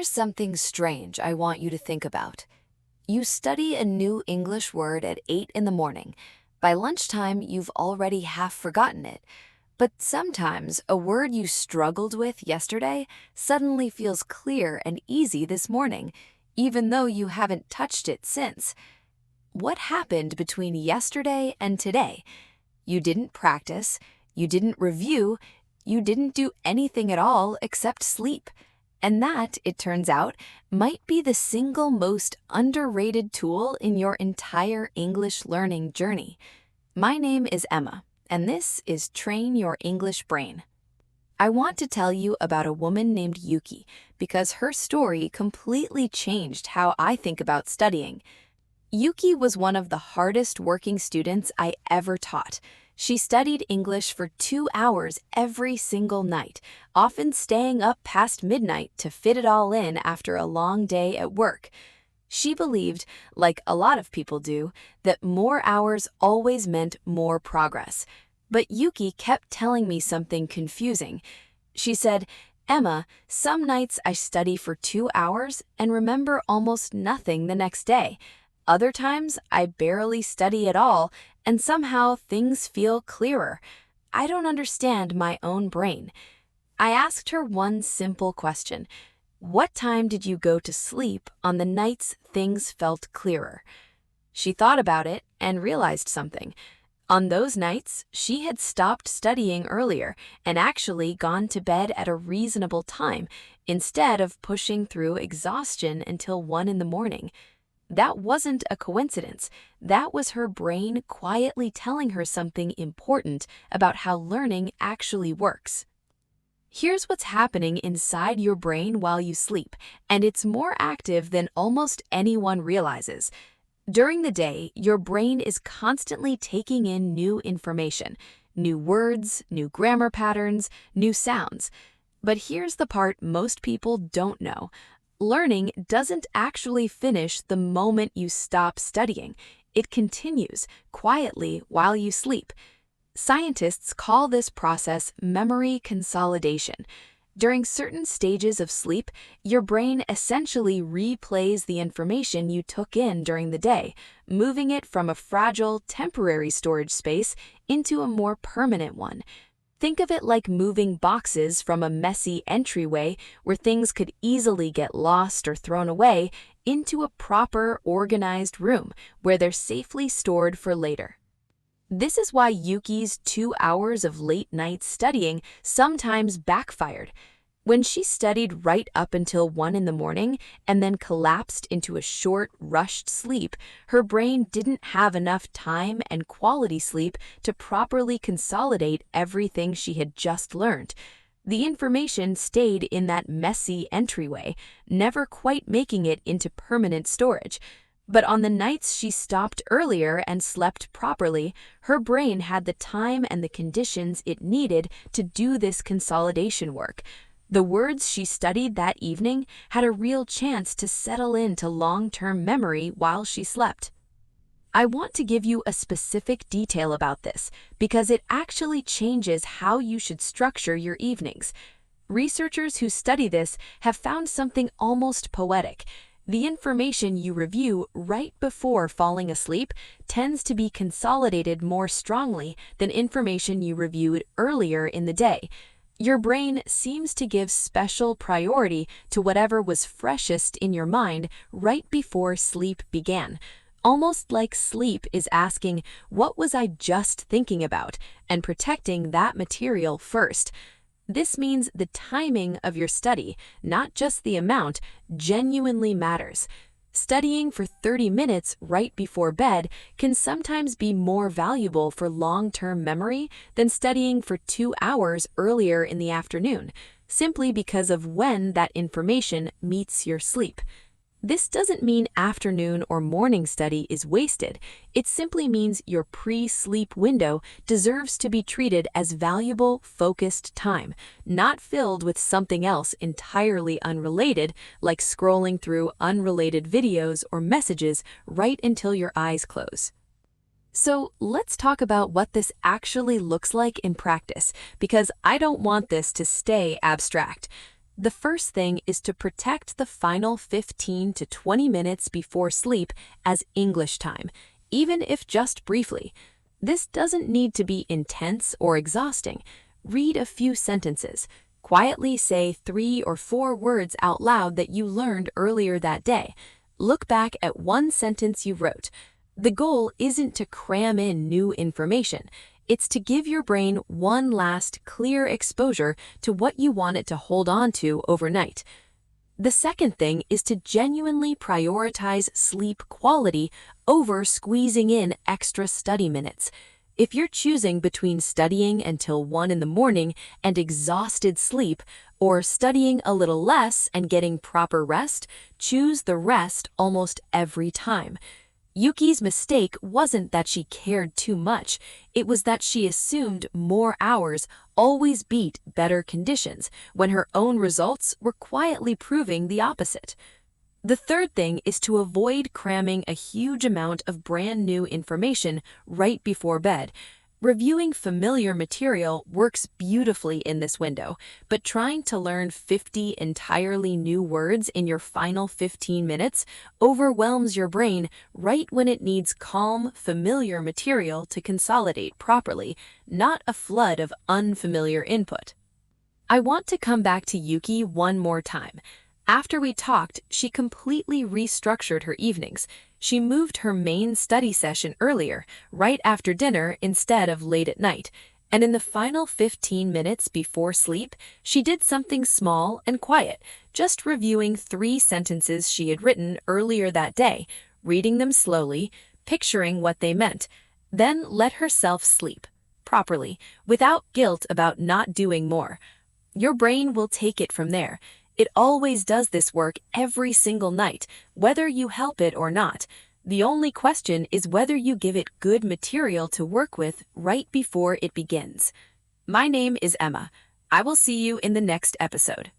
Here's something strange I want you to think about. You study a new English word at 8 in the morning. By lunchtime, you've already half forgotten it. But sometimes a word you struggled with yesterday suddenly feels clear and easy this morning, even though you haven't touched it since. What happened between yesterday and today? You didn't practice, you didn't review, you didn't do anything at all except sleep. And that, it turns out, might be the single most underrated tool in your entire English learning journey. My name is Emma, and this is Train Your English Brain. I want to tell you about a woman named Yuki because her story completely changed how I think about studying. Yuki was one of the hardest working students I ever taught. She studied English for 2 hours every single night, often staying up past midnight to fit it all in after a long day at work. She believed, like a lot of people do, that more hours always meant more progress. But Yuki kept telling me something confusing. She said, "Emma, some nights I study for 2 hours and remember almost nothing the next day. Other times, I barely study at all, and somehow things feel clearer. I don't understand my own brain." I asked her one simple question. What time did you go to sleep on the nights things felt clearer? She thought about it and realized something. On those nights, she had stopped studying earlier and actually gone to bed at a reasonable time instead of pushing through exhaustion until 1 in the morning. That wasn't a coincidence. That was her brain quietly telling her something important about how learning actually works. Here's what's happening inside your brain while you sleep, and it's more active than almost anyone realizes. During the day, your brain is constantly taking in new information, new words, new grammar patterns, new sounds. But here's the part most people don't know. Learning doesn't actually finish the moment you stop studying. It continues quietly while you sleep. Scientists call this process memory consolidation. During certain stages of sleep, your brain essentially replays the information you took in during the day, moving it from a fragile, temporary storage space into a more permanent one. Think of it like moving boxes from a messy entryway where things could easily get lost or thrown away into a proper, organized room where they're safely stored for later. This is why Yuki's 2 hours of late-night studying sometimes backfired. When she studied right up until 1 in the morning and then collapsed into a short, rushed sleep, her brain didn't have enough time and quality sleep to properly consolidate everything she had just learned. The information stayed in that messy entryway, never quite making it into permanent storage. But on the nights she stopped earlier and slept properly, her brain had the time and the conditions it needed to do this consolidation work. The words she studied that evening had a real chance to settle into long-term memory while she slept. I want to give you a specific detail about this because it actually changes how you should structure your evenings. Researchers who study this have found something almost poetic. The information you review right before falling asleep tends to be consolidated more strongly than information you reviewed earlier in the day. Your brain seems to give special priority to whatever was freshest in your mind right before sleep began. Almost like sleep is asking, "What was I just thinking about?" and protecting that material first. This means the timing of your study, not just the amount, genuinely matters. Studying for 30 minutes right before bed can sometimes be more valuable for long-term memory than studying for 2 hours earlier in the afternoon, simply because of when that information meets your sleep. This doesn't mean afternoon or morning study is wasted. It simply means your pre-sleep window deserves to be treated as valuable, focused time, not filled with something else entirely unrelated, like scrolling through unrelated videos or messages right until your eyes close. So let's talk about what this actually looks like in practice, because I don't want this to stay abstract. The first thing is to protect the final 15 to 20 minutes before sleep as English time, even if just briefly. This doesn't need to be intense or exhausting. Read a few sentences. Quietly say 3 or 4 words out loud that you learned earlier that day. Look back at one sentence you wrote. The goal isn't to cram in new information. It's to give your brain one last clear exposure to what you want it to hold on to overnight. The second thing is to genuinely prioritize sleep quality over squeezing in extra study minutes. If you're choosing between studying until 1 in the morning and exhausted sleep, or studying a little less and getting proper rest, choose the rest almost every time. Yuki's mistake wasn't that she cared too much, it was that she assumed more hours always beat better conditions, when her own results were quietly proving the opposite. The third thing is to avoid cramming a huge amount of brand new information right before bed. Reviewing familiar material works beautifully in this window, but trying to learn 50 entirely new words in your final 15 minutes overwhelms your brain right when it needs calm, familiar material to consolidate properly, not a flood of unfamiliar input. I want to come back to Yuki one more time. After we talked, she completely restructured her evenings. She moved her main study session earlier, right after dinner instead of late at night. And in the final 15 minutes before sleep, she did something small and quiet, just reviewing 3 sentences she had written earlier that day, reading them slowly, picturing what they meant, then let herself sleep properly, without guilt about not doing more. Your brain will take it from there. It always does this work every single night, whether you help it or not. The only question is whether you give it good material to work with right before it begins. My name is Emma. I will see you in the next episode.